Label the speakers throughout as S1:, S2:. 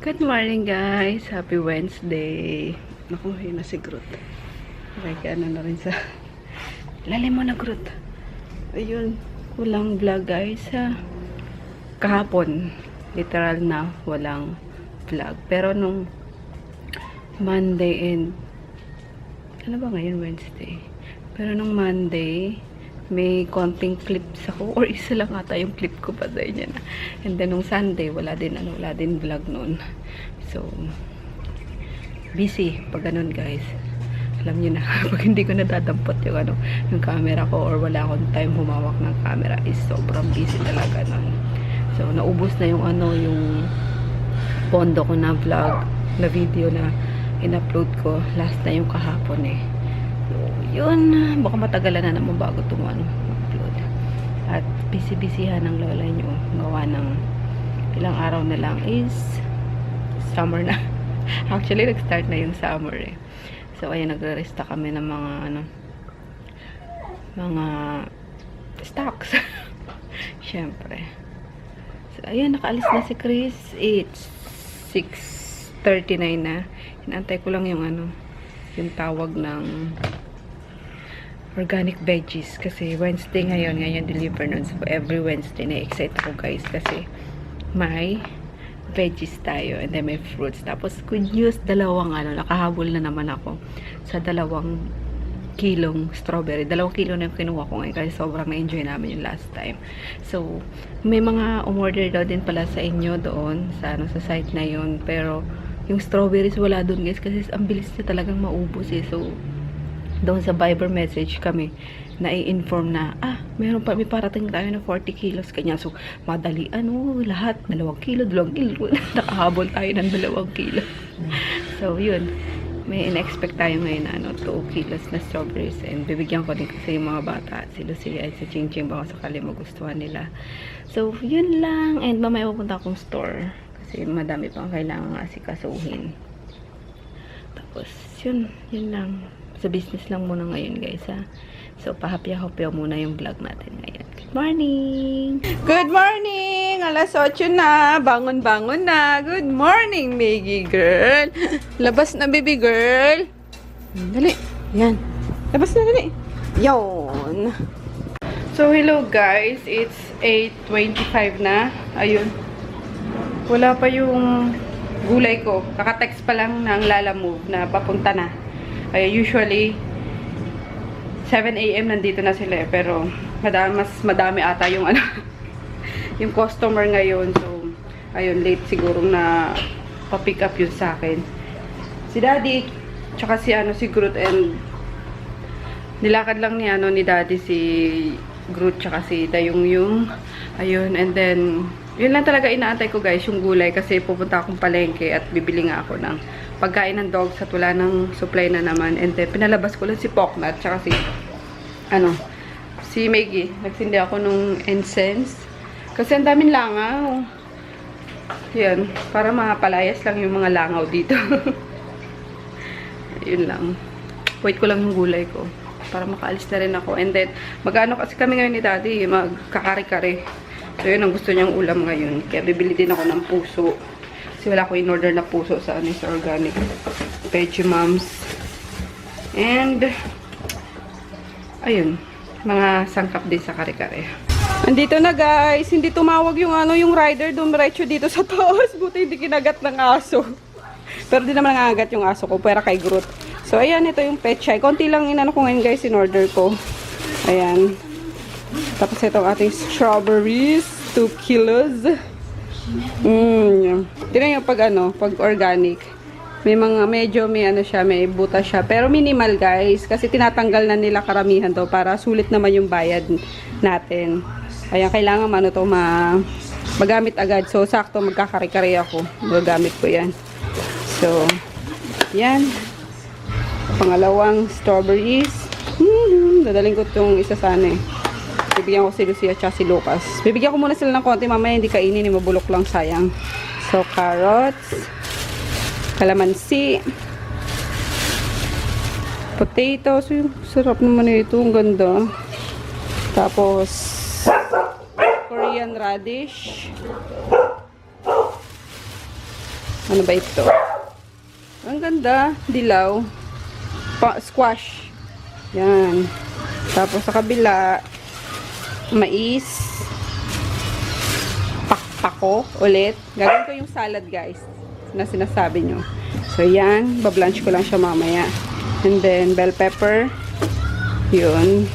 S1: Good morning guys! Happy Wednesday! Naku, yun na si Groot. Okay, ano na rin sa lalim mo na Groot. Ayun, walang vlog guys ha. Kahapon, literal na walang vlog. Pero nung Monday and ano ba ngayon, Wednesday? Pero nung Monday, may konting clips ako or isa lang ata yung clip ko pa sa inyo na. And then nung Sunday wala din vlog noon. So busy pag ganun guys. Alam niyo na pag hindi ko nadadampot yung camera ko or wala akong time humawak ng camera is sobrang busy talaga noon. So naubos na yung yung pondo ko na vlog na video na in-upload ko last na yung kahapon eh. So, yun, baka matagalan na naman bago upload. At busy-busyhan ng lola nyo. Gawa ng ilang araw na lang is summer na. Actually, nag-start na yung summer eh. So, ayan, nagre-resta kami ng mga stocks. Siyempre. So, ayan, nakaalis na si Chris. It's 6:39 na. Hinantay ko lang yung yung tawag ng organic veggies kasi Wednesday ngayon deliver nun. So every Wednesday na-excite ako guys kasi may veggies tayo and then may fruits. Tapos good news, nakahabol na naman ako sa 2 kilong strawberry. 2 kilo na yung kinuha ko ngayon kasi sobrang na-enjoy namin yung last time. So may mga umorder daw din pala sa inyo doon sa sa site na yun, pero yung strawberries wala doon guys kasi ang bilis na talagang maubos eh. So doon sa Viber message kami na-i-inform na may parating tayo na 40 kilos kanya. So madali lahat 2 kilo nakahabol tayo ng 2 kilo. So yun, may in-expect tayo ngayon na 2 kilos na strawberries and bibigyan ko din kasi yung mga bata si Lucia at si Ching baka sakali magustuhan nila. So yun lang, and mamaya pupunta akong store kasi madami pang kailangan asikasuhin. Tapos yun lang, sa business lang muna ngayon guys ha. So pahapya-hapya muna yung vlog natin ngayon. Good morning! Good morning! Alas 8 na, bangon-bangon na. Good morning, Maggie girl! Labas na, baby girl! Dali, yan. Labas na, dali. Yon! So hello guys, it's 8:25 na. Ayun. Wala pa yung gulay ko. Kaka-text pa lang ng Lala Move na papunta na. Kaya usually 7 AM nandito na sila eh, pero mas madami ata yung yung customer ngayon. So ayun, late siguro na pa-pick up yun sa akin. Si Daddy tsaka si Groot, and nilakad lang ni Daddy si Groot tsaka si Dayong. Ayun, and then yun lang talaga inaantay ko guys, yung gulay, kasi pupunta akong palengke at bibili nga ako ng pagkain ng dogs at wala ng supply na naman. And then pinalabas ko lang si Poknat tsaka si Maggie. Nagsindi ako nung incense kasi ang daming langaw. Yan, para mapalayas lang yung mga langaw dito. Yun lang. Wait ko lang yung gulay ko para makaalis na rin ako. And then mag-ano kasi kami ngayon ni Daddy, magkakari-kari. So yun ang gusto niyang ulam ngayon. Kaya bibili din ako ng puso. Kasi wala ko in-order na puso sa sa organic veggie moms. And ayun, mga sangkap din sa kare-kare. Andito na guys, hindi tumawag yung yung rider, dumiretso dito sa taas. Buti hindi kinagat ng aso. Pero di naman nangagat yung aso ko, pera kay Groot. So ayan, ito yung pechay. Konti lang ko ngayon guys, in-order ko. Ayan. Tapos itong ating strawberries, 2 kilos. Tingnan nyo pag organic. May medyo may siya, may butas siya. Pero minimal guys, kasi tinatanggal na nila karamihan to para sulit naman yung bayad natin. Kaya kailangan magamit agad. So sakto magkakari-kari ako. Magagamit ko yan. So, yan. Pangalawang strawberries. Dadaling ko itong isa sana eh. Bibigyan ko si Lucia at si Lucas. Bibigyan ko muna sila ng konti. Mamaya hindi kainin. Mabulok lang, sayang. So, carrots. Kalamansi. Potatoes. Sarap naman ito. Ang ganda. Tapos, Korean radish. Ano ba ito? Ang ganda. Dilaw. Squash. Yan. Tapos sa kabila, mais. Pakpako ulit. Gagawin ko yung salad, guys, na sinasabi nyo. So, yan. Bablanch ko lang siya mamaya. And then, bell pepper. Yun.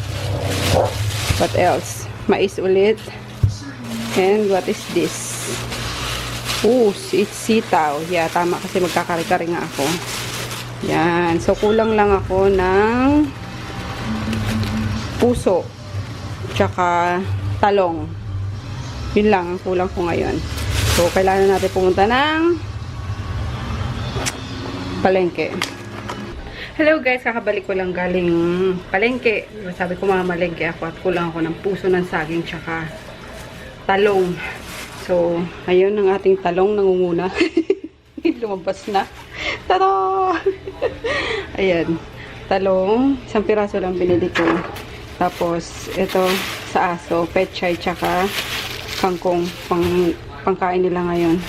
S1: What else? Mais ulit. And what is this? Oh, it's sitaw. Yeah, tama kasi magkakari-kari nga ako. Yan. So, kulang lang ako ng puso. Tsaka talong. Yun lang ang kulang ko ngayon. So, kailangan natin pumunta ng palengke. Hello guys, kakabalik ko lang galing palengke. Sabi ko mamalengke ako at kulang ako ng puso ng saging tsaka talong. So, ayun ang ating talong nangunguna. Lumabas na. Tara! Ayan. Talong. Isang piraso lang binili ko. Tapos, ito sa aso. Pechay tsaka kangkong. Pangkain nila ngayon.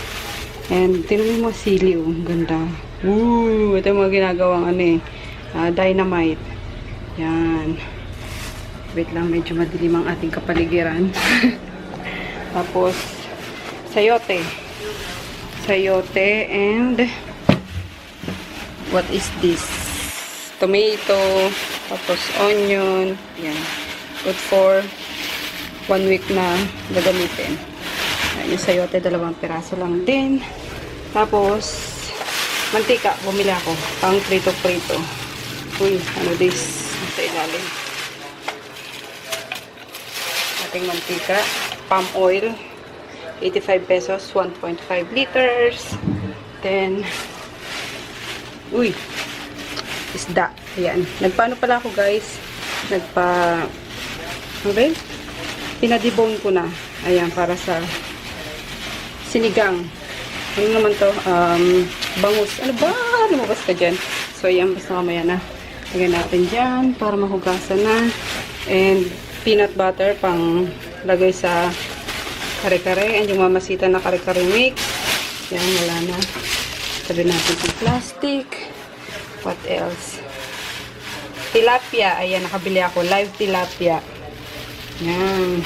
S1: And, tinuloy mo siliw. Ganda. Woo! Ito yung mga ginagawang ano eh. Dynamite. Yan. Wait lang, medyo madilim ang ating kapaligiran. Tapos, sayote. Sayote and what is this? Tomato. Tapos, onion. Yan. Good for 1 week na gagamitin. Yan, yung sayote, 2 piraso lang din. Tapos, mantika. Bumili ako. Pang prito-prito. Uy, ano this? Sa ilalim. Ating mantika. Palm oil. 85 pesos. 1.5 liters. Then, uy, isda. Ayan. Nagpaano pala ako, guys? Okay? Pinadibone ko na. Ayan, para sa sinigang. Ano naman to? Bangus. Ano ba? Lumabas ka dyan. So, ayan. Basta mamaya na. Lagyan natin dyan para mahugasan na. And, peanut butter pang lagay sa kare-kare. And yung mamasita na kare-kare mix. Yan, wala na. Sabi natin yung plastic. What else? Tilapia. Ayan, nakabili ako. Live tilapia. Yan.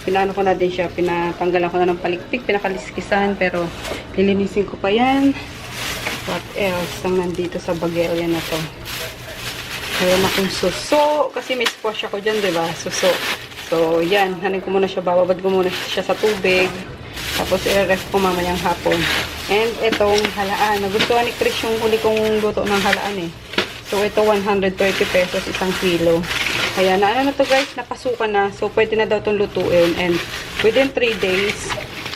S1: Pinano ko na din siya. Pinatanggalan ko na ng palikpik. Pinakaliskisan. Pero, lilinisin ko pa yan. What else? Ang nandito sa bagelya na to. Mayroon akong suso. Kasi may squash ako dyan, diba? Suso. So, yan. Hanin ko muna siya. Bababad ko muna siya sa tubig. Tapos, i-ref ko mamayang hapon. And, itong halaan. Nagustuhan ni Chris yung huli kong luto ng halaan eh. So, ito 130 pesos, 1 kilo. Kaya, na to guys, napasukan na. So, pwede na daw itong lutuin. And, within 3 days,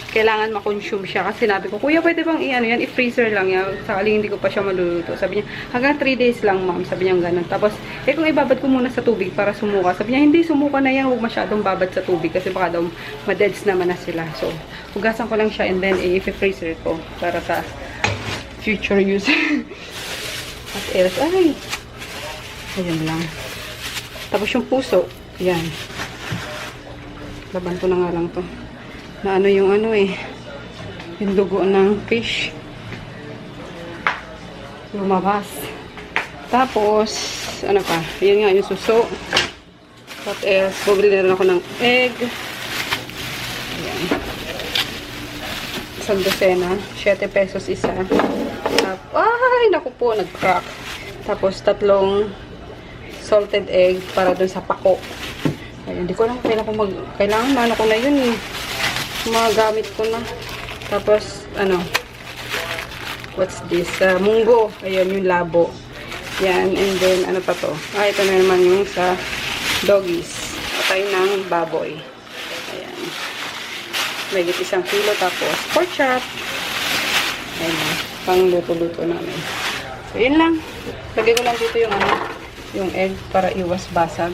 S1: kailangan ma-consume siya. Kasi sinabi ko, kuya, pwede bang i-freezer lang yan? Sakaling hindi ko pa siya maluluto. Sabi niya, hanggang 3 days lang, ma'am. Sabi niya ganun. Tapos, kung ibabad ko muna sa tubig para sumuka. Sabi niya, hindi, sumuka na yan. Huwag masyadong babad sa tubig. Kasi baka daw madeds naman na sila. So, hugasan ko lang siya and then i-freezer ko para sa future use. At else, ay. Ayan lang. Tapos yung puso. Yan. Laban ko na nga lang to. Na ano yung ano eh. Yung dugo ng fish. Lumabas. Tapos, ano pa? Yan nga yung suso. What else? Bumili na rin ako ng egg. Ayan. 1 dosena. 7 pesos isa. Ay, naku po, nag-crack. Tapos, 3 salted egg para dun sa pako. Ayan, hindi ko lang kailangan na ano ko na yun eh. Magamit ko na. Tapos, ano, what's this? Munggo. Ayan, yung labo. Yan, and then, ano pa to? Ito na naman yung sa doggies. Atay ng baboy. Ayan. May 1 kilo. Tapos, pork chop. Ayan, pang luto-luto namin. So, yun lang. Lagay ko lang dito yung ano, yung egg para iwas basag.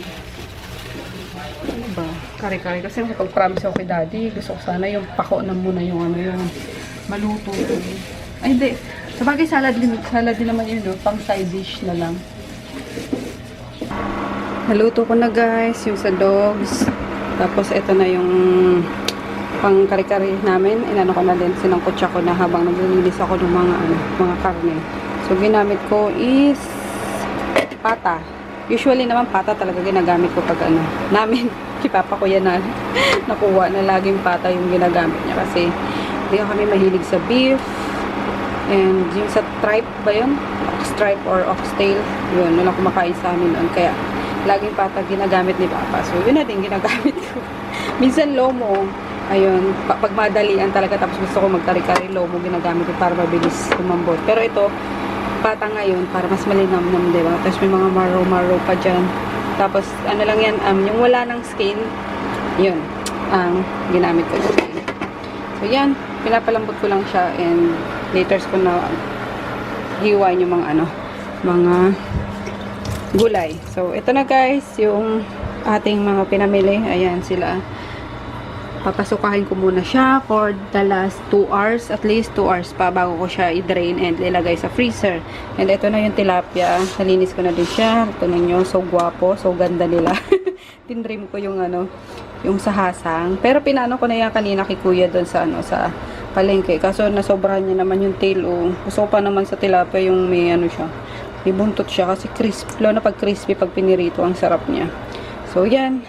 S1: Ano ba? Kare-kare. Kasi nakapag-promise ako kay daddy. Gusto ko sana yung pako na muna yung ano yung maluto. Ay, hindi. Sabagay salad din naman yun, no? Pang side dish na lang. Naluto ko na guys, yung sa dogs. Tapos ito na yung pang kare-kare namin. Inano ko na din, sinangkotsa ko na habang naglilinis ako ng mga karne. So, ginamit ko is pata. Usually naman pata talaga ginagamit ko pag namin. Si Papa ko yan na nakuha na laging pata yung ginagamit niya kasi hindi kami mahilig sa beef. And yung sa tripe ba yun? Ox tripe or oxtail. Yun, wala kumakain sa amin noon. Kaya, laging pata ginamit ni Papa. So, yun na din ginagamit ko. Minsan lomo, ayun, pag madalian talaga tapos gusto ko magkari-kari, lomo ginagamit ko para mabilis kumambot. Pero ito, pata ngayon, para mas malinamnam, diba? Tapos may mga maro-maro pa dyan. Tapos, ano lang yan, yung wala ng skin, yun, ang ginamit ko. So, yan, pinapalambot ko lang siya and later ko na hiwain yung mga gulay. So, ito na guys, yung ating mga pinamili. Ayan sila. Papasukahin ko muna siya for the last 2 hours. At least 2 hours pa bago ko siya i-drain and ilagay sa freezer. And ito na yung tilapia. Nalinis ko na din siya. Ito ninyo. So, gwapo. So, ganda nila. Tinrim ko yung yung sahasang. Pero pinano ko na yan kanina kay kuya doon sa sa palengke. Kaso nasobrahan niya naman yung tail. Gusto ko pa naman sa tilapia yung may siya. May buntot siya kasi crisp. Lalo na pag crispy pag pinirito. Ang sarap niya. So, yan.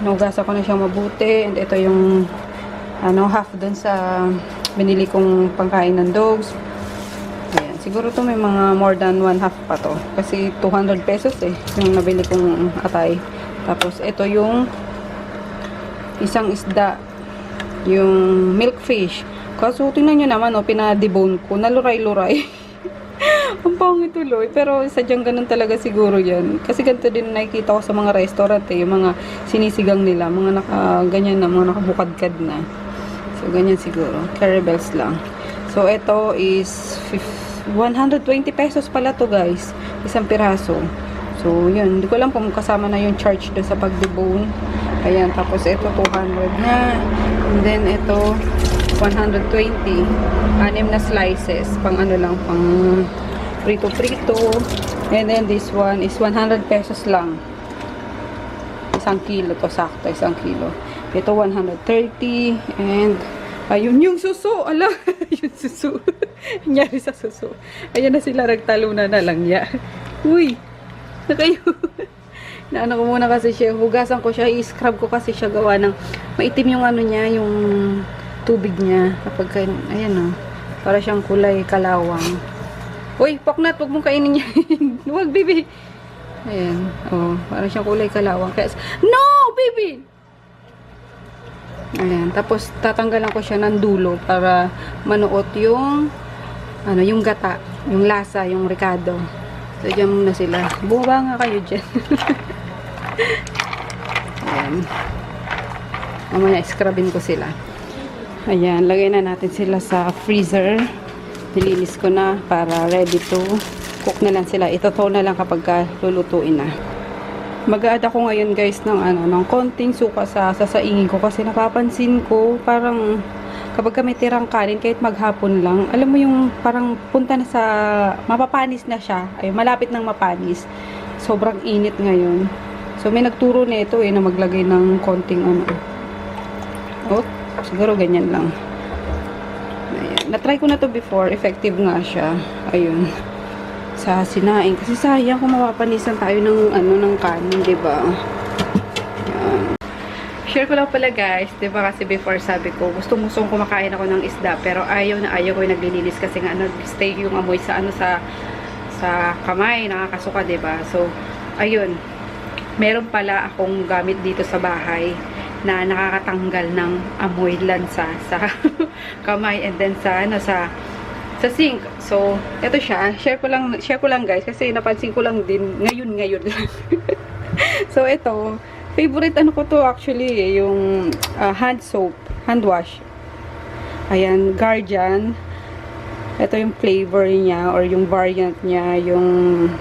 S1: Nugasan ko na siyang mabuti. And ito yung half dun sa binili kong pangkain ng dogs. Ayan. Siguro to may mga more than 1/2 pa to. Kasi 200 pesos yung nabili kong atay. Tapos ito yung isang isda. Yung milk fish. Kaso tingnan nyo naman pinadebone ko. Naluray-luray. Ang pangit tuloy. Pero sadyang ganun talaga siguro yan. Kasi ganito din nakikita ko sa mga restaurant yung mga sinisigang nila. Mga ganyan na, mga nakabukadkad na. So, ganyan siguro. Carabels lang. So, ito is 120 pesos pala to guys. Isang piraso. So, yun. Hindi ko alam kung kasama na yung charge doon sa pag-debone. Ayan. Tapos, ito 200 na. And then, ito 120. 6 na slices. Pang lang, pang prito-prito. And then this one is 100 pesos lang. 1 kilo to, sakto 1 kilo. Ito 130 and ayun yung suso. Ala, yung suso. Nangyari sa suso. Ayan na sila, nagtalunan na lang niya. Uy, na kayo. Naano ko muna kasi siya, hugasan ko siya, i-scrub ko kasi siya gawa ng maitim yung niya, yung tubig niya. Kapag, ayan para siyang kulay kalawang. Uy, poknat, huwag mong kainin niya. Huwag, baby. Ayan. Parang siyang kulay kalawang. Kaya, no, baby! Ayan. Tapos, tatanggalan ko siya ng dulo para manuot yung yung gata, yung lasa, yung ricado. So, dyan muna sila. Bumaba nga kayo dyan. Ayan. Mamaya, scrubin ko sila. Ayan. Lagay na natin sila sa freezer. Nilinis ko na para ready to cook na lang sila. Ito na lang kapag lulutuin na. Mag-a-add ako ngayon guys ng ng konting suka sa sasaingin ko kasi napapansin ko parang kapag may tirang kanin kahit maghapon lang, alam mo yung parang punta na sa mapapanis na siya. Ay malapit nang mapanis. Sobrang init ngayon. So may nagturo na ito na maglagay ng konting siguro ganyan lang. Na-try ko na to before. Effective nga siya. Ayun. Sa sinaing. Kasi sayang kung mapapanisan tayo ng kanin, diba? Yan. Share ko lang pala guys. Diba kasi before sabi ko, gustong-gustong kumakain ako ng isda. Pero ayaw ko yung naglilinis kasi nga stay yung amoy sa sa kamay. Nakakasuka, diba? So, ayun. Meron pala akong gamit dito sa bahay na nakakatanggal ng amoy lansa sa kamay and then sa sink. So, ito siya. Share ko lang guys kasi napansin ko lang din ngayon lang. So, ito favorite ko to actually yung hand soap, hand wash. Ayan, Guardian. Ito yung flavor niya or yung variant niya, yung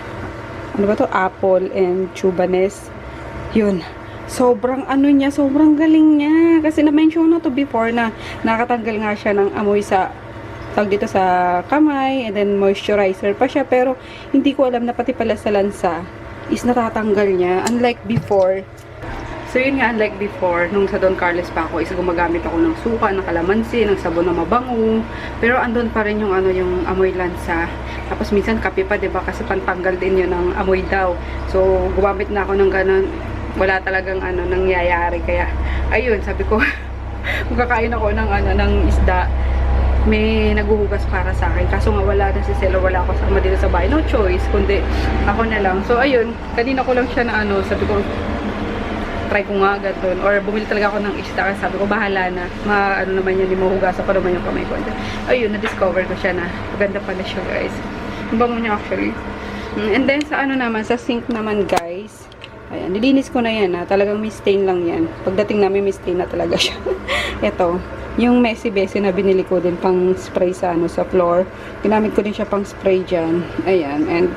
S1: apple and tubanes. Yun. Sobrang niya, sobrang galing niya. Kasi na-mention na to before na nakatanggal nga siya ng amoy sa dito sa kamay and then moisturizer pa siya. Pero hindi ko alam na pati pala sa lansa is natatanggal niya. Unlike before, So yun nga, unlike before, nung sa Don Carlos pa ako, is gumagamit ako ng suka, ng kalamansi, ng sabon na mabango. Pero andun pa rin yung ano, yung amoy lansa. Tapos minsan kape pa, 'di ba? Kasi pantanggal din yun ng amoy daw. So gumamit na ako ng ganun. Wala talagang ano nangyayari, kaya ayun, sabi ko kung kakain ako ng ano ng isda, may naguhugas para sa akin. Kaso nga wala na si Selo, wala ako sama dito sa bahay. No choice, kundi ako na lang. So ayun, kanina ko lang siya na ano, sabi ko try ko nga ganun. Or bumili talaga ako ng isda kasi sabi ko bahala na. Ano naman yun, hugasan pa naman yung kamay ko. Ayun, na-discover ko siya na maganda pala siya, guys. Ang bango niya actually. And then sa ano naman, sa sink naman, guys. Ayan, nilinis ko na yan ha. Talagang may stain lang yan. Pagdating namin may stain na talaga siya. Ito, yung Messy Bessie na binili ko din pang spray sa ano sa floor. Ginamit ko din siya pang spray dyan. Ayan, and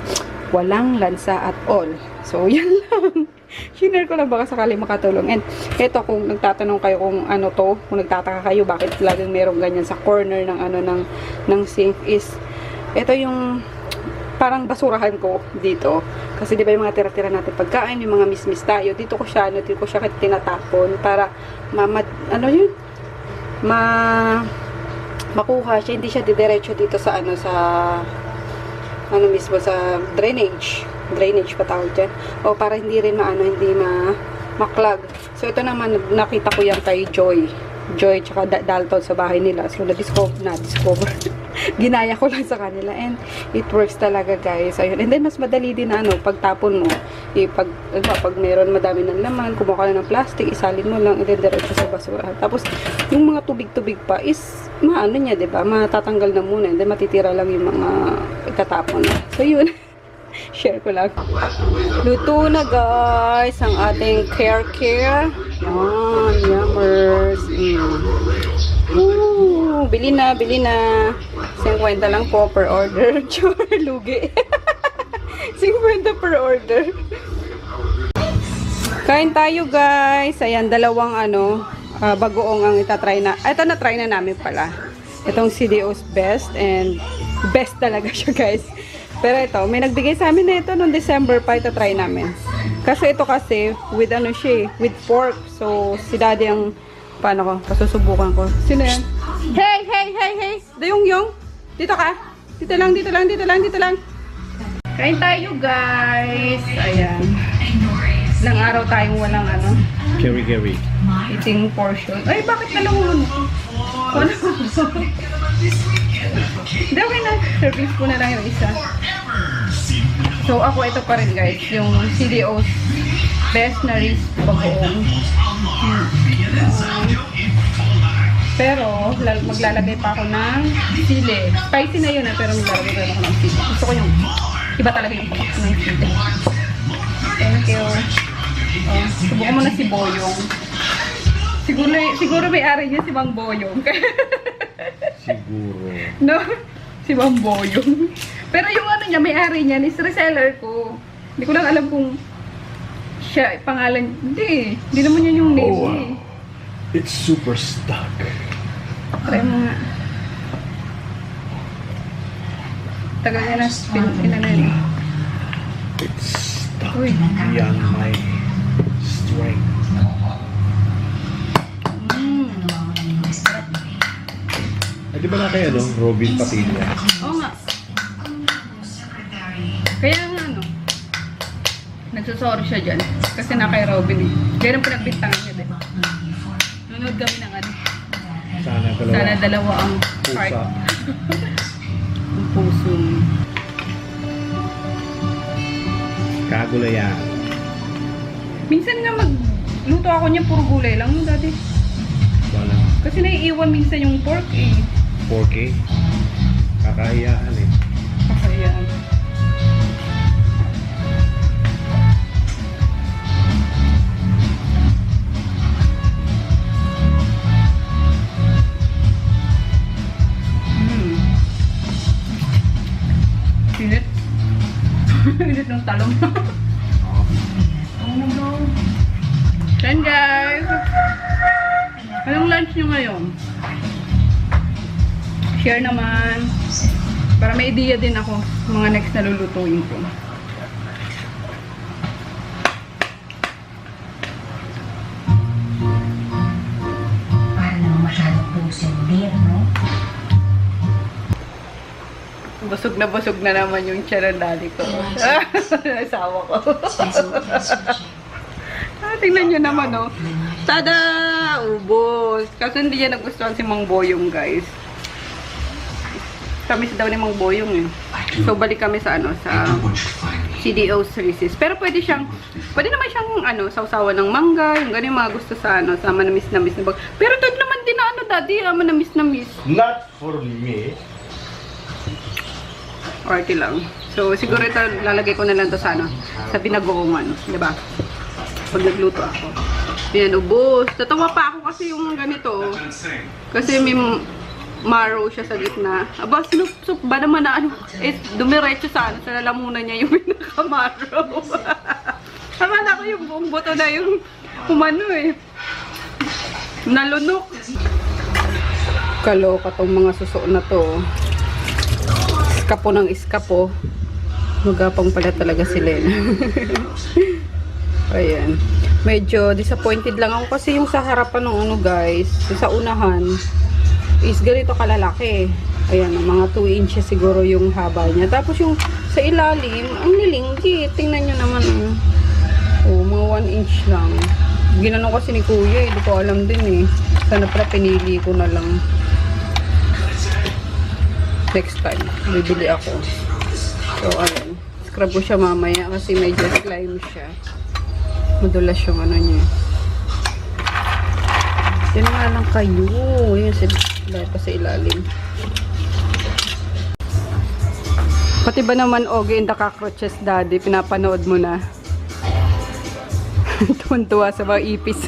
S1: walang lansa at all. So, yan lang. Shiner ko lang baka sakali makatulong. And ito, kung nagtatanong kayo kung ano to, kung nagtataka kayo bakit laging merong ganyan sa corner ng ano ng sink is ito yung parang basurahan ko dito. Kasi di ba yung mga tira-tira natin pagkain, yung mga mismis tayo, dito ko siya tinatapon para ano yun? Makuha siya, hindi siya didiretso dito sa ano sa ano mismo sa drainage pa tawag dyan. O para hindi rin hindi maklag. So ito naman nakita ko yan kay Joy tsaka Dalton sa bahay nila. So na-discover ginaya ko lang sa kanila and it works talaga, guys. Ayun. And then mas madali din na pagtapon mo, pag meron madami ng laman, kumuha ka na ng plastic, isalin mo lang, i-diretso sa basura. Tapos yung mga tubig-tubig pa is niya, 'di ba? Matatanggal na muna and then matitira lang yung mga itatapon. So yun. Share ko lang. Luto na, guys, ang ating care. Yan, yummers. Bili na. 50 lang po per order. Sure, lugi. 50 per order. Kain tayo, guys. Ayan, dalawang bagoong ang itatry na. Ito na-try na namin pala. Itong CDO's best and best talaga siya, guys. Pero ito, may nagbigay sa amin na ito noong December pa, ito try namin. Kasi ito with with pork. So, si daddy ang, pasusubukan ko. Sino yan? Hey! Dayong-yung! Dito ka! Dito lang! Kain tayo, guys! Ayan. Ilang araw tayong walang
S2: Gary.
S1: eating portion. Ay, bakit nalangon? Hindi, okay na. Service ko na lang yung isa. So, ako ito pa rin, guys. Yung CDO's best na rice bagoong. Pero, maglalagay pa ako ng sili. Spicy na yun, pero maglalagay pa ako ng sili. Gusto ko yung iba talaga yung papak ng sili. Thank you. Subukan mo na si Boyong. Siguro may ari niya si Mang Boyong.
S2: Siguro.
S1: No? Si Mang Boyong. Pero yung niya, may ari niya, is reseller ko. Hindi ko lang alam kung siya, pangalan. Hindi naman yun yung name.
S2: Oh, wow. It's super stuck.
S1: Try mo nga. Tagal niya na inanin.
S2: It's stuck
S1: Uy.
S2: beyond my strength. Ay, di ba na kayo, Robin Patilla?
S1: Oo nga. Kaya nga, nagsasorry siya dyan. Kasi na kay Robin eh. Kaya nang pinagbintangan niya din. Nanood kami ng Sana dalawa ang part.
S2: Pusa.
S1: Ang puso.
S2: Kagulayan.
S1: Minsan nga magluto ako niya, puro gulay lang dati.
S2: Wala.
S1: Kasi naiiwan minsan yung pork eh.
S2: 4K. Kakahiyaan eh.
S1: Kakayaan. Pinit. Pinit ng talong. Oh no. Then guys. Anong lunch nyo ngayon? Share naman. Para may idea din ako mga next na lulutuin ko. Busog na naman yung tiyan ng daddy ko. Asawa ko. Tingnan nyo naman, oh. Tada! Ubos. Kasi hindi niya nagustuhan si Mang Boyong, guys. Tamis daw ni Mang Boyong, eh. So, balik kami sa, sa CDO services. Pero pwede naman siyang, sausawan ng mangga, yung ganun yung mga gusto sa, sa manamis na bag. Pero ito naman din na, daddy, manamis.
S2: Not for me.
S1: Party lang. So, siguro ito, lalagay ko na lang to sa, sa binagoongan. Diba? Pag nagluto ako. Yan, ubos. Tatawa pa ako kasi yung ganito. Kasi may marrow siya sa gitna. Aba, sinup ba naman na dumiretso sa sa lalamunan niya yung pinaka-marrow. Akala ko yung buong buto na yung nalunok. Kaloka tong mga suso na to. Iskapo ng iskapo. Magapang pala talaga sila. Ayan. Medyo disappointed lang ako kasi yung sa harapan ng guys, yung sa unahan is ganito kalalaki. Ayan, mga 2 inches siguro yung haba niya. Tapos yung sa ilalim, ang lilingkit. Tingnan nyo naman. Mga 1 inch lang. Ginanong kasi ni kuya, hindi ko alam din eh. Sana pala pinili ko na lang. Next time, bibili ako. So, ayan. Scrub ko siya mamaya kasi medyo slime siya. Madulas yung niya. Yan nga lang kayo. Yan sila pa sa ilalim. Pati ba naman Ogie and the Cockroaches, daddy? Pinapanood mo na. Tuwan-tuwa sa mga ipis.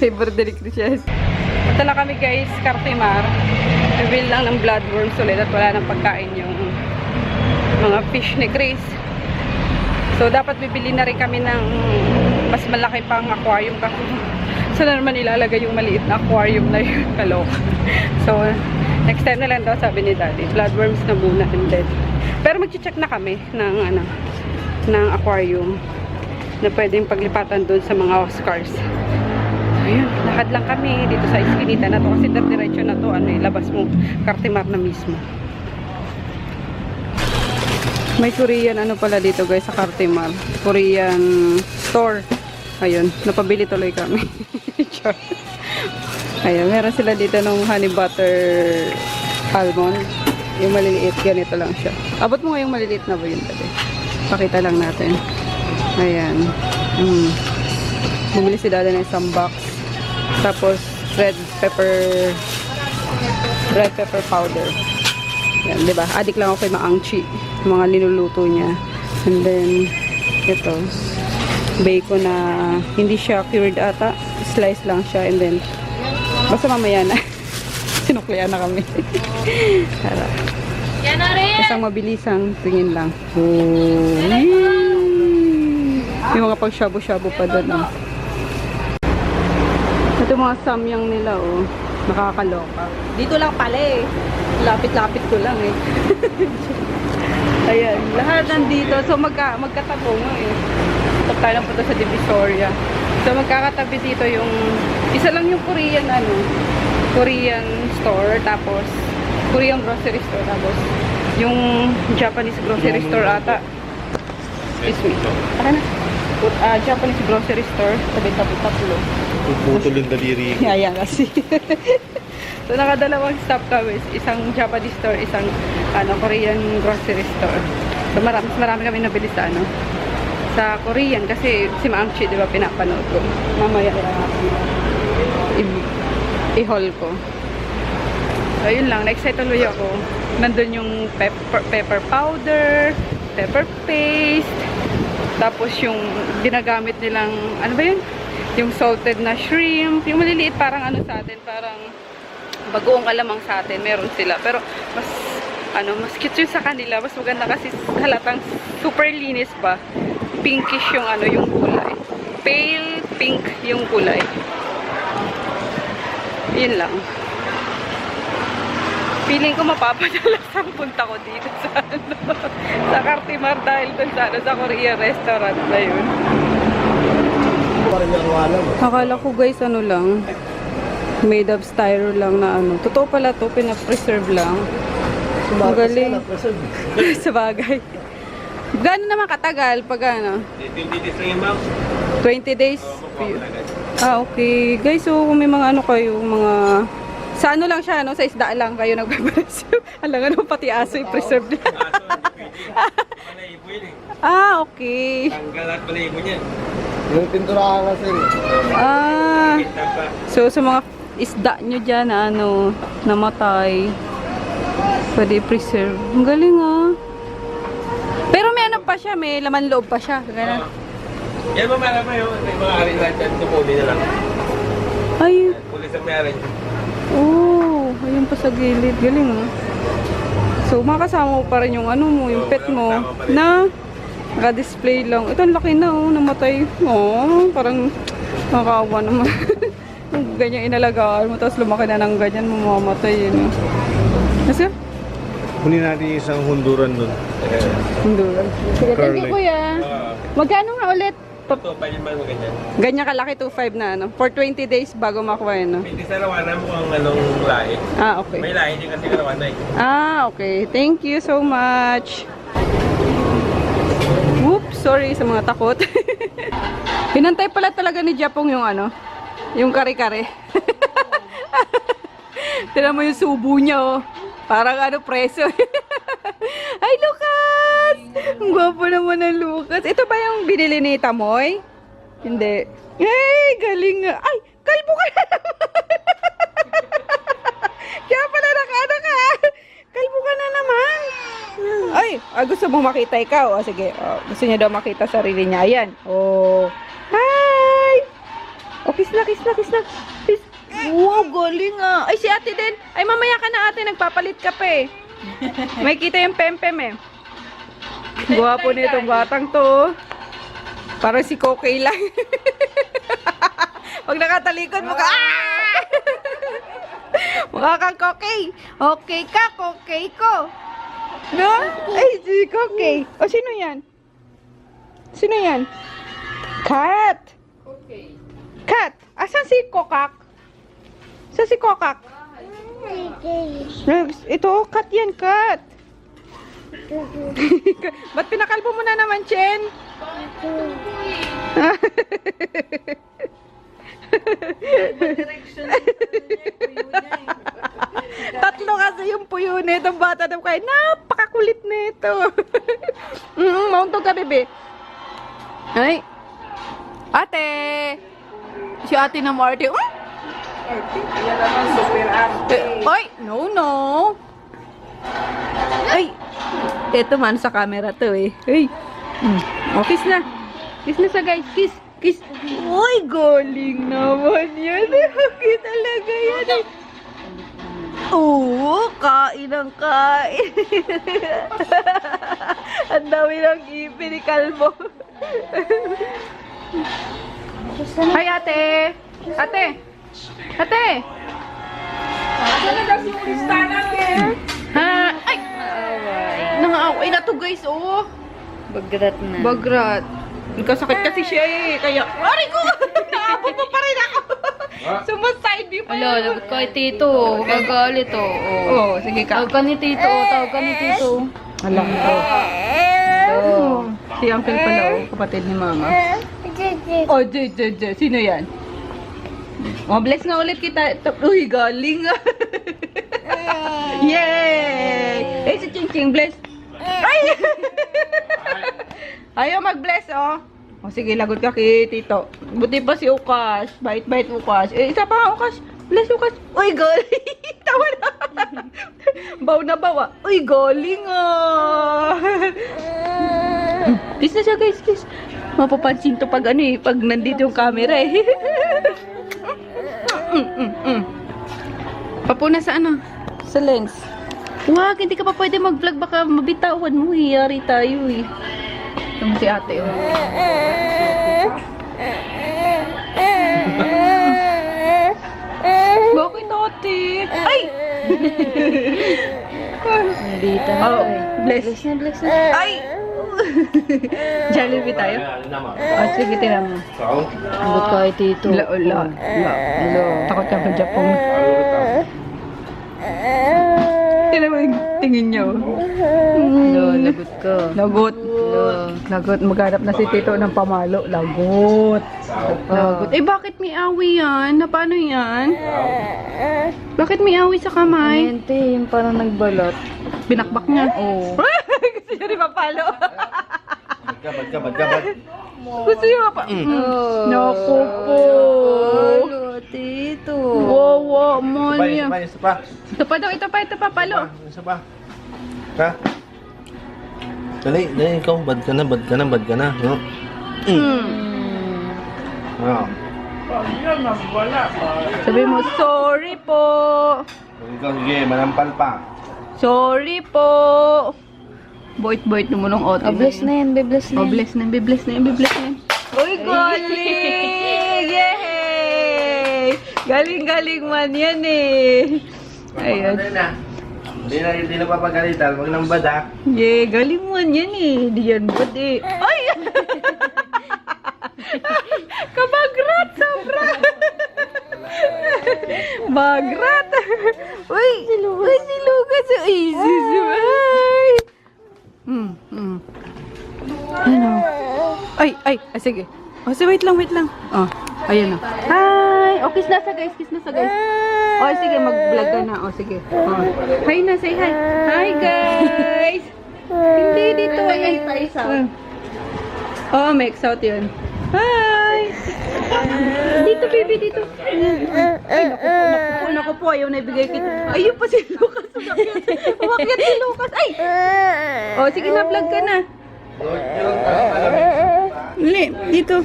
S1: Favorite ni Christian. Punta lang kami guys, Cartimar. Bibili lang ng bloodworms ulit at wala nang pagkain yung mga fish ni Chris. So, dapat bibili na rin kami ng mas malaki pang aquarium kasi saan naman ilalagay yung maliit na aquarium na yung kalok. So, next time na lang daw sabi ni daddy, bloodworms na muna and then. Pero mag-check na kami ng, ng aquarium na pwedeng paglipatan doon sa mga Oscars. So, yun, lakad lang kami dito sa iskinita na to kasi diretso na to, labas mo, Cartimar na mismo. May Korean pala dito guys sa Cartimar. Korean store. Ayun, napabili tuloy kami. Ayun, meron sila dito ng honey butter almond. Yung maliliit, ganito lang siya. Abot mo nga yung maliliit na ba yun tabi? Pakita lang natin. Ayan. Bumili si dada ng isang box. Tapos, red pepper powder. Yan, diba? Adik lang ako kay Maangchi. Mga linuluto niya. And then, ito. Bacon na hindi siya cured ata. Slice lang siya. And then, basta mamaya na. Sinuklian na kami. Harap. Isang mabilisang tingin lang. Yung mga pag shabu-shabu pa doon. Ito mga samyang nila, nakakaloka. Dito lang pala eh. Lapit-lapit ko lang eh. Ayan, lahat nandito. So magkatapo nga eh. Ito tayo lang punta sa Divisoria. So magkakatabi dito yung isa lang yung Korean Korean store, tapos Korean grocery store, tapos yung Japanese grocery store ata. Excuse me. Japanese grocery store, tabi-tabi tatlo.
S2: Puputol yung daliri.
S1: Ayan kasi. So nakadalawang stop kami, isang Japanese store, isang Korean grocery store. So mas marami kami nabili sa sa Korean kasi si Maangchi, di ba, pinapanood ko. Mamaya i-haul ko. So yun lang, na-excite tuloy ako. Nandun yung pepper powder, pepper paste, tapos yung ginagamit nilang, ano ba yun? Yung salted na shrimp, yung maliliit parang sa atin, parang bagoong alamang sa atin, meron sila. Pero mas mas cute yung sa kanila, mas maganda kasi halatang super linis pa. Pinkish yung yung kulay. Pale pink yung kulay. Yun lang. Feeling ko mapapadalas ang punta ko dito sa sa Cartimar dahil dun sa Korean restaurant na yun. Akala ko guys lang Made of styro lang na ano. Totoo pala to, pinapreserve lang. Ang galing. Sa bagay. Gaano naman katagal pag ano?
S2: 20 days lang yun, ma'am.
S1: 20 days? Okay. Guys, so kung may mga ano kayo, mga... Sa ano lang siya, no? Sa isda lang kayo nagpe-preserve. Alam nga pati aso i-preserve lang.
S2: Balahibo yun eh.
S1: Okay.
S2: Tanggal at balahibo niyan.
S3: Yung pinturahan kasi.
S2: Kita pa.
S1: So sa mga isda nyo dyan na ano, namatay, pwede i-preserve. Ang galing Pero may ano pa siya, may laman loob pa siya. Ganun.
S2: Yan mo marama yun. May mga arin lang dyan. Tumuli na lang.
S1: Ay,
S2: Pulis ang may arin.
S1: ayun pa sa gilid. Galing So, makasama mo pa rin yung ano mo, yung pet mo, na naka-display lang. Ito, ang laki na, namatay. Parang nakakawa naman. Yung ganyan inalagaan mo, tapos lumaki na ng ganyan, mamamatay yun. Kasi,
S2: Kunin natin yung isang hunduran nun.
S1: hunduran. Sige, thank you,
S2: Curly.
S1: kuya. Magkano nga ulit?
S2: Ito, pa yun man mo ganyan.
S1: Ganyan kalaki, 2.5 na, ano? For 20 days bago makuha yun, no?
S2: Hindi sa rawana mo kung anong lahi.
S1: Okay.
S2: May lahi din kasi karawana eh.
S1: Okay. Thank you so much. Whoops, sorry sa mga takot. Pinantay pala talaga ni Japong yung ano, yung kare-kare. Tignan mo yung subo niya, Parang ano, preso. Ay, Lucas! Ang gwapo naman ng Lucas. Ito ba yung binili ni Tamoy? Hindi. Hey, galing nga. Ay, kalbo ka na naman. Kaya pala nakaano ka. Kalbo ka na naman. Ay, gusto mo makita ikaw. Sige. Gusto niya daw makita sarili niya. Ayan. Hi! Kiss na. Kiss. Wow, galing Ay, si ate din. Ay, mamaya ka na ate. Nagpapalit ka pa eh. May kita yung pempem eh. Gwapo nitong batang to. Parang si Kokey lang. Pag nakatalikod mo ka, mukha kang Kokey. Okay ka, Kokey ko. No? Ay, si Kokey. Sino yan? Cat. Cat. Asan si Kokak? Saan si Kokak? Ito, cat yan, cat. Ba't pinakalbo mo na naman, Chen? Tatlo kasi yung puyo nitong bata na kaya napakakulit nito. Mauntog ka, bebe. Ay. Ate. Si ate na Marty.
S3: Yan naman, super arte.
S1: Oy, no. Ay. Ito man sa camera to eh. Hey. Kiss na. Kiss na sa guys. Kiss. Uy, galing naman yan. Okay talaga yan eh. Kain ng kain. Ang dami ng ipin ni Kalbo. Hi, ate. Ate. Ay. Nangaaway na to guys,
S4: Bagrat na.
S1: Bagrat. Nagkasakit kasi siya eh. Kaya, aray ko! Naabot mo pa rin ako. Sumaside view pa
S4: Ala,
S1: yun.
S4: lagot kay Tito. Gagalit
S1: Sige ka.
S4: Tawag ka ni Tito.
S1: Alam ko. Si Uncle pala, kapatid ni Mama. Sino yan? Bless nga ulit kita. Uy, galing Yay! Si Ching Ching, bless. Ay! Ayaw mag-bless, sige, lagot ka kay Tito. Buti pa si Ukas. Bait-bait Ukas. Isa pa, Ukas. Bless, Ukas. Uy, galing. Tawa na. Baw na bawa. Uy, galing Kiss na siya, guys. Kiss. Mapapansin to pag pag nandito yung camera eh. Papuna sa sa lens. Wag, hindi ka pa pwede mag-vlog. Baka mabitawan mo. Yari tayo eh. Ito si ate. Bakit ate? Ay!
S4: Hindi tayo.
S1: Bless.
S4: Bless na.
S1: Ay! Jollibee tayo?
S2: Ano naman?
S1: Oh, sige, tira mo.
S2: Sao?
S4: Lagot kay tito.
S1: Takot ka sa Japon. Tira mo yung tingin niya.
S4: Lagot ka.
S1: Lagot. Lagot. Maghanap na si Tito ng pamalo. Lagot. Lagot. Eh, bakit may awi yan? Na paano yan? Bakit may awi sa kamay?
S4: Ayente, yung parang nagbalot.
S1: Binakbak niya.
S4: Oo.
S1: Gusto niya rin mapalo.
S2: Ba't?
S1: Gusto niya mapalo. Naku po.
S4: Halo, tito.
S1: Wow, mo
S2: Isa
S1: niya.
S2: pa, isa pa.
S1: Ito pa daw, ito pa, palo.
S2: Isa pa. Ha? Dali, ikaw. Bad ka na. No? Ah.
S1: Sabi mo, sorry po.
S2: Ikaw, sige, manampal pa.
S1: Sorry po. Boit naman ng auto.
S4: Bless na yan, bless na
S1: Oh,
S4: yan.
S1: bless na yan. Uy, galing! Yay! Galing man yan eh. Ayun.
S2: Hindi na papagalitan. Huwag nang bada.
S1: Yay, galing man yan eh. Di yan bad eh. Ay! Kabagrat, sobra! Bagrat! Uy! Si Lucas! Ay, ay! Ano? Ay, sige. Oh, so wait lang. Oh, ayan na. Hi! Oh, kiss na sa guys. Oh, sige, mag-vlog ka na. Oh, sige. Oh. Hi na, say hi. Hi, guys! Hindi dito. Ay, oh, make out yun. Hi! Dito, baby, dito. Ay, naku po. Ayaw na ibigay kita. Ayun pa si Lucas. Umakyat si Lucas. Ay! Oh, sige na, vlog ka na. Uli, dito.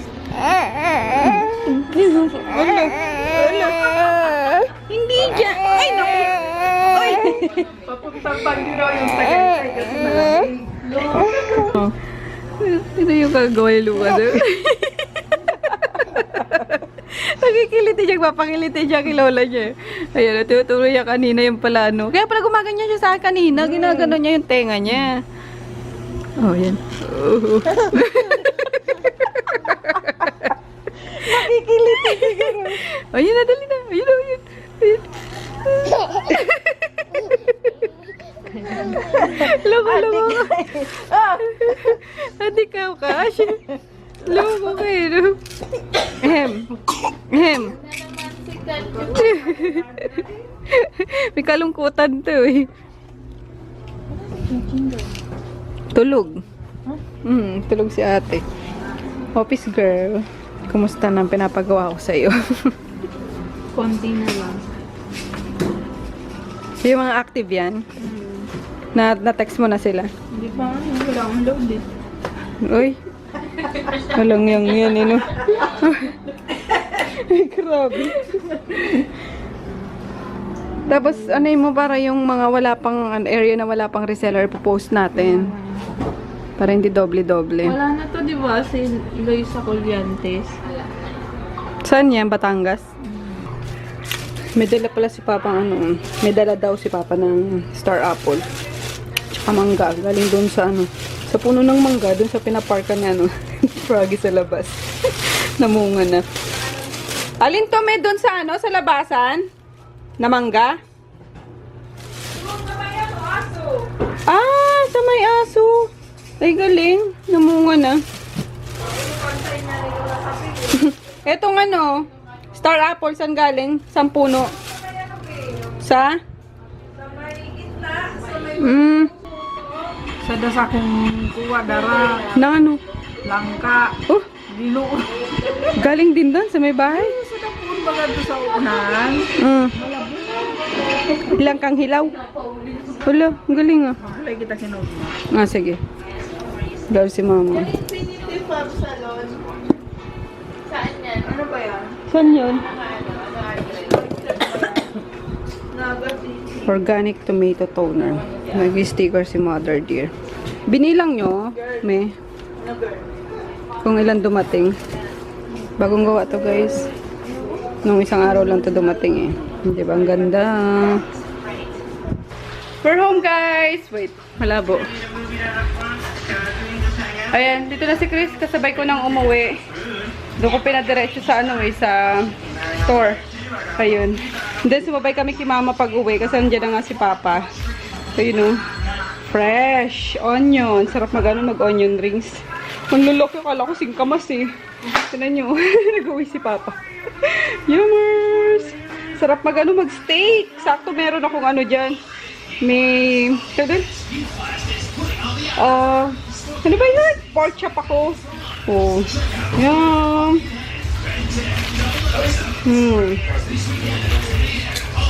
S1: Hindi dyan. Ay, naku. Ay! Papuntang bandiro yung tagay kasi malamig. Ito yung kagawa ni Lucas. Nagkikiliti siya, papakiliti siya kay lola niya. Ayan, tinutuloy niya kanina yung plano. Kaya pala gumaganyan siya sa akin kanina. Ginagano niya yung tenga niya. Oh, yan. Oh. Nakikiliti siya. Ayun na, dali na. Ayun. Loko. Adi ka, Kash. Loko kayo. Ahem. May kalungkutan to eh. Tulog. Tulog si ate. Office girl. Kumusta nang pinapagawa ko sa'yo?
S4: Konti na lang.
S1: Yung mga active yan? Na-text mo na sila?
S4: Hindi pa, wala akong load eh.
S1: Uy. Walang yan eh, no? Ay, grabe. Tapos, ano mo para yung mga wala pang area na wala pang reseller, post natin. Para hindi doble-doble.
S4: Wala na to, di ba? Si Loisa Colliantes.
S1: Saan yan? Batangas? May dala pala si Papa may dala daw si Papa ng Star Apple. Tsaka mangga. Galing doon sa sa puno ng mangga, doon sa pinaparkan niya, Froggy sa labas. Namunga na. Alin to may doon sa sa labasan? Na mangga? Ah, sa may aso. Ay, galing. Namunga na. Etong Star Apple, saan galing? Saan puno? Sa?
S3: Sa dasakong kuwa, dara,
S1: Na
S3: langka,
S1: Oh,
S3: lilo.
S1: galing din doon sa may bahay.
S3: Sa dapon baga doon sa unahan.
S1: Ilang kang hilaw? Wala, ang galing ah.
S3: Wala kita sinod.
S1: Sige. Dahil si mama.
S3: Ano ba yan?
S1: Saan yun? Organic tomato toner. Nag-sticker si Mother Dear. Binilang nyo, may. Kung ilan dumating. Bagong gawa to, guys. Nung isang araw lang to dumating eh. Di ba? Ang ganda. We're home, guys. Wait, malabo. Ayan, dito na si Chris. Kasabay ko nang umuwi. Doon ko pinadiretso sa sa store. Ayun. Then sumabay kami kay mama pag uwi kasi nandiyan na nga si papa. Ayun fresh onion. Sarap mag-onion rings. Manlulok yung kala ko singkamas eh. Tinan nyo. Nag-uwi si papa. Yummers! Sarap mag-steak. Sakto meron akong dyan. May, ano ba yun? Pork chop ako. Oh. Yum.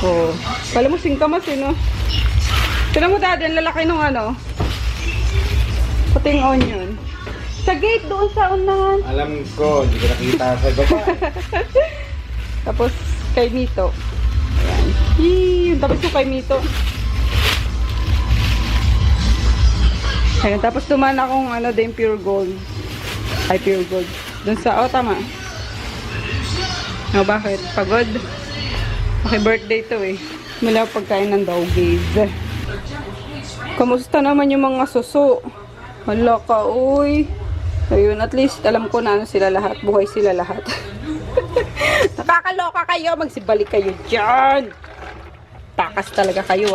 S1: Oh. Kala mo singkamas no? Tignan mo dati, ang lalaki nung puting onion. Sa gate doon sa unahan.
S2: Alam ko, hindi ko nakita sa baba.
S1: Tapos, kay Mito. Ayan. Yee, tapos yung kay Mito. Ayun, tapos duman akong din pure gold. Ay, pure gold. Doon sa, tama. Bakit? Pagod? Okay, birthday to eh. Mula pagkain ng doggies. Kamusta naman yung mga suso? Hala ka, uy. Ayun, at least alam ko na sila lahat. Buhay sila lahat. Nakakaloka kayo. Magsibalik kayo dyan. Takas talaga kayo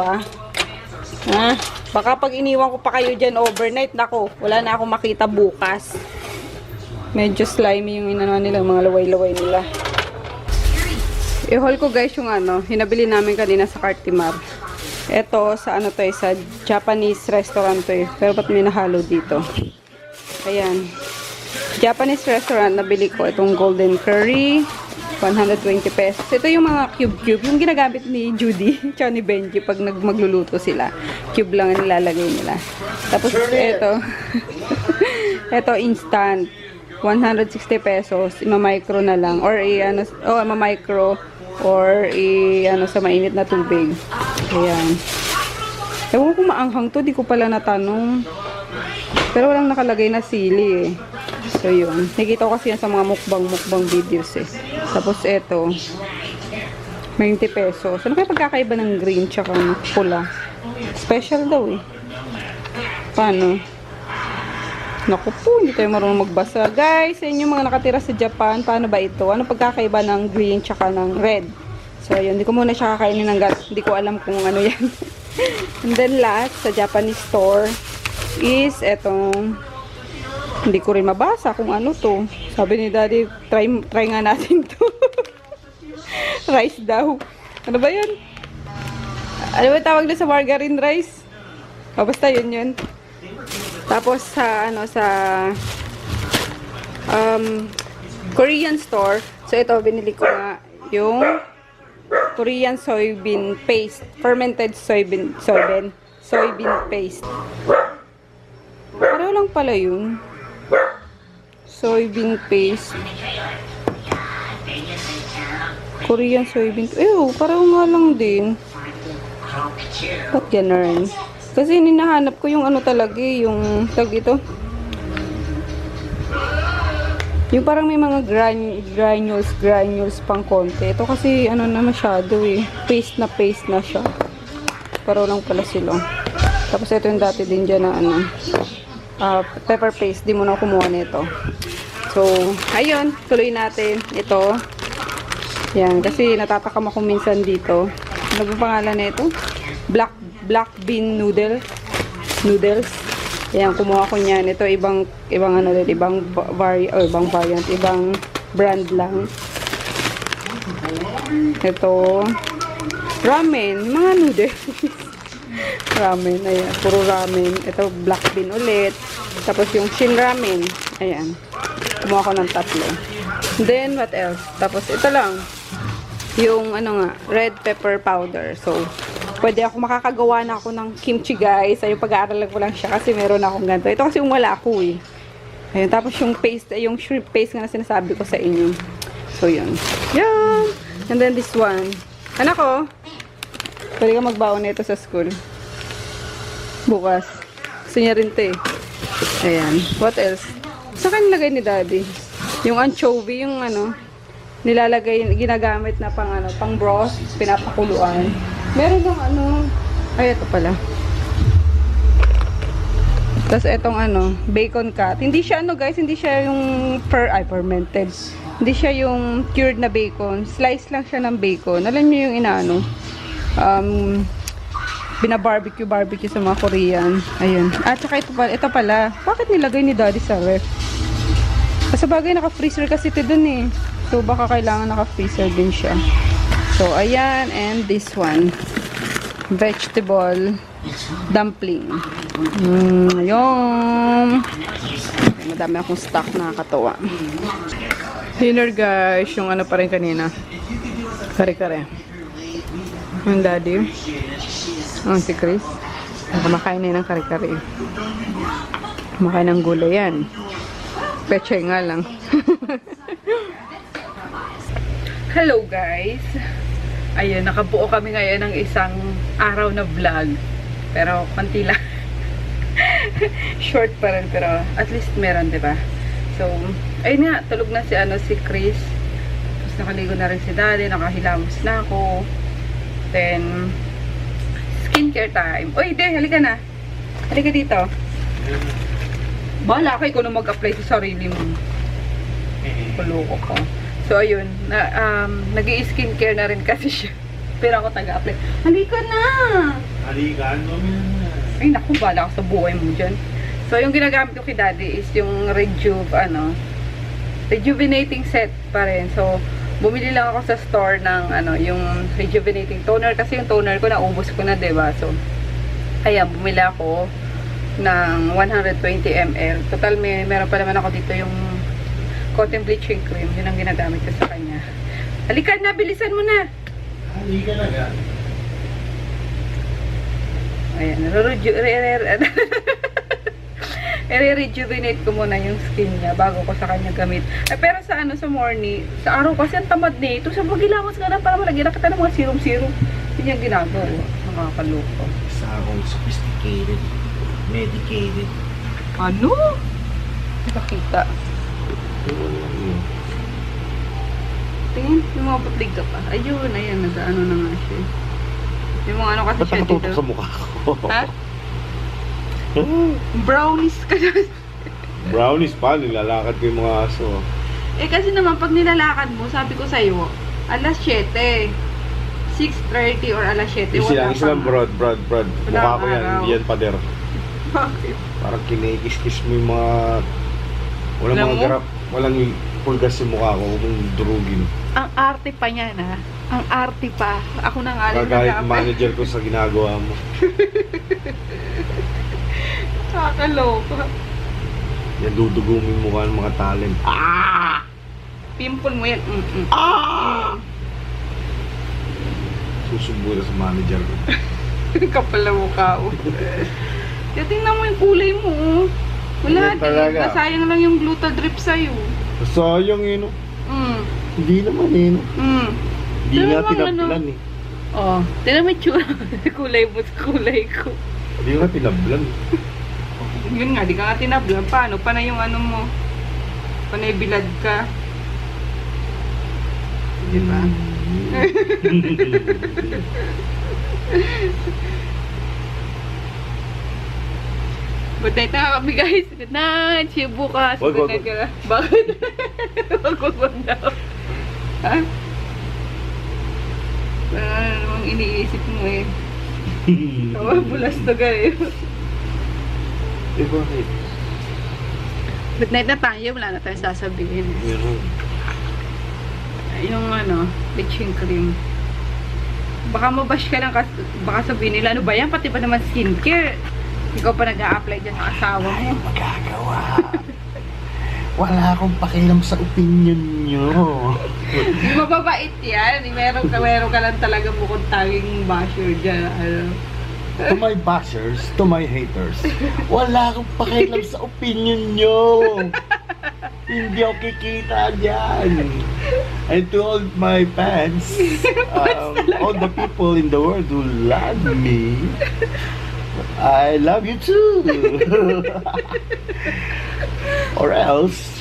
S1: Baka pag iniwan ko pa kayo dyan overnight, nako, wala na akong makita bukas. Medyo slimy yung nila, mga laway-laway nila. I-haul ko guys yung hinabili namin kanina sa Cartimar. Ito, sa sa Japanese restaurant to Pero ba't may nahalo dito? Ayan. Japanese restaurant, nabili ko itong golden curry. 120 pesos. Ito yung mga cube-cube. Yung ginagamit ni Judy, tsaka ni Benji pag magluluto sila. Cube lang ang nilalagay nila. Tapos ito. Ito instant. 160 pesos. Ima-micro na lang. Or ima-micro. Or sa mainit na tubig. Ayan. Ewan ko maanghang to. Di ko pala natanong. Pero walang nakalagay na sili So yun. Nakita ko kasi yan sa mga mukbang videos Tapos eto. 20 pesos. Ano kaya pagkakaiba ng green tsaka pula? Special daw Paano? Naku po, hindi tayo marunong magbasa. Guys, sa inyo mga nakatira sa Japan, paano ba ito? Ano pagkakaiba ng green tsaka ng red? So, yun. Hindi ko muna siya kakainin ng gas. Hindi ko alam kung ano yan. And then last, sa Japanese store, is etong, hindi ko rin mabasa kung ano to. Sabi ni Daddy, try nga natin to. Rice daw. Ano ba yun? Ano ba tawag na sa margarine rice? Basta yun. Tapos sa Korean store, so ito binili ko nga yung Korean soybean paste, fermented soybean paste. Pareho lang pala yun. Soybean paste. Korean soybean. Pareho nga lang din. Ba't ganun? Kasi hinahanap ko yung talaga yung tag dito. Yung parang may mga granules pang konti. Ito kasi na masyado paste na siya. Pero lang pala sila. Tapos ito yung dati din dyan na pepper paste. Di mo na kumuha nito. So, ayun. Tuloy natin. Ito. Yan. Kasi natatakam ako minsan dito. Ano ba pangalan na ito? Black bean noodles. Ayan, kumuha ko niyan. Ito ibang variant, ibang brand lang. Ito ramen, mga noodles. Ramen, ayan, puro ramen. Ito black bean ulit. Tapos yung shin ramen. Ayan. Kumuha ko ng 3. Then what else? Tapos ito lang. Yung red pepper powder. So pwede ako makakagawa na ako ng kimchi guys. Ayun, pag-aaralan ko lang siya kasi meron akong ganito. Ito kasi yung wala ako Ayun, tapos yung paste, yung shrimp paste nga na sinasabi ko sa inyo. So yun. Yan! And then this one. Anak ko, pwede ka magbaon nito sa school. Bukas. Gusto niya rin ito Ayan. What else? Sa akin nilagay ni Daddy. Yung anchovy, yung nilalagay, ginagamit na pang broth, pinapakuluan. Meron yung ay ito pala. Ito Tapos etong ano, bacon cut. Hindi siya ano guys, hindi siya yung fermented. Hindi siya yung cured na bacon. Slice lang siya ng bacon. Alam niyo yung inaano? Barbecue sa mga Korean. Ayun. At saka ito pala. Bakit nilagay ni Daddy sa ref? Kasi bagay naka-freezer kasi ito dun eh. So baka kailangan naka-freezer din siya. So ayan, and this one. Vegetable dumpling. Ayun. Madami akong stock, nakakatawa. Dinner guys, yung ano pa rin kanina. Kare-kare. Yung Daddy. Si Chris. Kumakain na ng kare-kare. Kumakain ng gulay yan. Peche nga lang. Hello guys. Ayun, nakabuo kami ngayon ng isang araw na vlog. Pero konti lang. Short pa rin, pero at least meron, 'di ba? So, ayun nga, tulog na si Chris. Tapos nakaligo na rin si Daddy, nakahilamos na ako. Then skincare time. Oy, de, halika na. Halika dito. Bahala ka, ikaw na mag-apply sa sarili mo. Kuloko ka. So, ayun. Nag-i-skincare na rin kasi siya. Pero ako taga-apply. Halika na!
S2: Halika, ano na.
S1: Ay, naku, bahala ka sa buhay mo dyan. So, yung ginagamit ko kay Daddy is yung rejuvenating set pa rin. So, bumili lang ako sa store ng, yung rejuvenating toner. Kasi yung toner ko, naubos ko na, diba? So, ayan, bumili ako ng 120 ml. Total, meron pa naman ako dito yung cotton bleaching cream. Yun ang ginagamit ko sa kanya. Halika na, bilisan mo na.
S2: Halika na ga.
S1: Ayan, i-rejuvenate ko muna yung skin niya bago ko sa kanya gamit. Pero sa morning, sa araw kasi ang tamad nito. Sa magilamas ka na para malagyan na kita ng mga serum-serum. Yun yung ginagawa. Nakakaloko.
S2: Isa akong sophisticated, medicated.
S1: Ano? Nakakita. Tingin, yung mga putlig ka pa. Ayun, ayan, nag-ano na nga siya. Yung mga ano kasi
S2: Ba't
S1: siya
S2: nakatutok
S1: dito.
S2: sa mukha ko?
S1: Ha? Brownies ka na.
S2: Brownies pa, nilalakad ko yung mga aso.
S1: Eh kasi naman, pag nilalakad mo, sabi ko sa'yo, alas 7, 6:30 or alas 7,
S2: Isa lang, broad.
S1: Wala
S2: Mukha ko yan,
S1: araw.
S2: hindi yan pader.
S1: Bakit?
S2: Parang kinikis-kis mo yung mga... Walang
S1: Alam
S2: mga
S1: mo?
S2: garap, walang pulgas yung mukha ko, huwag mong durugin.
S1: Ang arte pa niya na. Ang arte pa. Ako na nga rin
S2: Kagalit manager ko sa ginagawa mo.
S1: Kakaloka.
S2: Yan, dudugo mo yung mukha ng mga talent.
S1: Pimple mo yan.
S2: Susubo na sa manager ko.
S1: Kapal na mukha ko. Tingnan mo yung kulay mo. Oh. Wala
S2: Hindi talaga.
S1: din. Sayang lang yung Glutadrip sa'yo.
S2: Sayang no? Hindi naman no? Hindi
S1: Pero
S2: nga
S1: naman,
S2: pinablan eh.
S1: Oh, tingnan mo yung tsura. Kulay mo sa kulay ko.
S2: Hindi nga pinablan.
S1: Yun nga, di ka nga tinablan. Paano? Panay yung ano mo. Panay bilad ka. Diba? Good night na kami guys. Good night. See you bukas.
S2: Wag,
S1: Good
S2: wag,
S1: night ka na. Bakit? Wag daw. Ha? Ano namang iniisip mo eh. Bulas to guys.
S2: Eh bakit?
S1: Good night na tayo. Wala na tayong sasabihin.
S2: Meron.
S1: Yung bleaching cream. Baka mabash ka lang kasi baka sabihin nila, ano ba yan? Pati ba naman skincare? Ikaw pa nag-a-apply dyan sa asawa mo.
S2: Magagawa. Wala akong pakialam sa opinion nyo.
S1: Mababait yan. Meron ka lang talaga bukod tanging basher dyan.
S2: To my bashers, to my haters, wala akong pakialam sa opinion nyo. Hindi ako kikita dyan. And to all my fans, all the people in the world who love me, I love you too. Or else.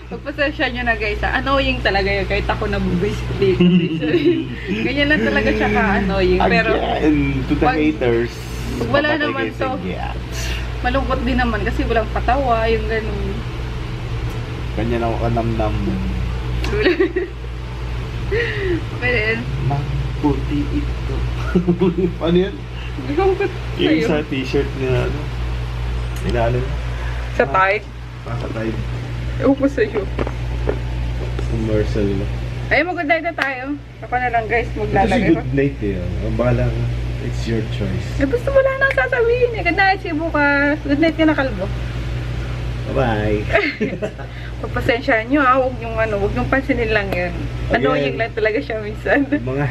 S1: Pagpasensya nyo na guys. Annoying talaga yun. Kahit ako nabubisit dito. Ganyan lang talaga siya ka-annoying. Pero
S2: Again, to the
S1: pag-
S2: haters.
S1: wala
S2: papatay
S1: naman
S2: kayo sa
S1: to.
S2: gats.
S1: Malungkot din naman kasi walang patawa, yung ganun.
S2: Ganyan ako kanamnam.
S1: Pero yun,
S2: Maputi ito. Ano yan?
S1: malungkot
S2: Yung
S1: sa'yo.
S2: sa t-shirt na ano? Inaano?
S1: Sa tight.
S2: Pakatay.
S1: Ewan ko sa'yo.
S2: Commercial na.
S1: Ay, mag-good na tayo. Ako na lang guys,
S2: Kasi
S1: maglalagay ko.
S2: good night eh. Ang bahala ka. It's your choice.
S1: Eh, basta wala nang sasabihin eh. Good night, si bukas. Good night ka na, kalbo.
S2: Bye-bye.
S1: Pagpasensyahan nyo ha, huwag yung pansinin lang yun.
S2: Again.
S1: Annoying lang talaga siya minsan.
S2: Mga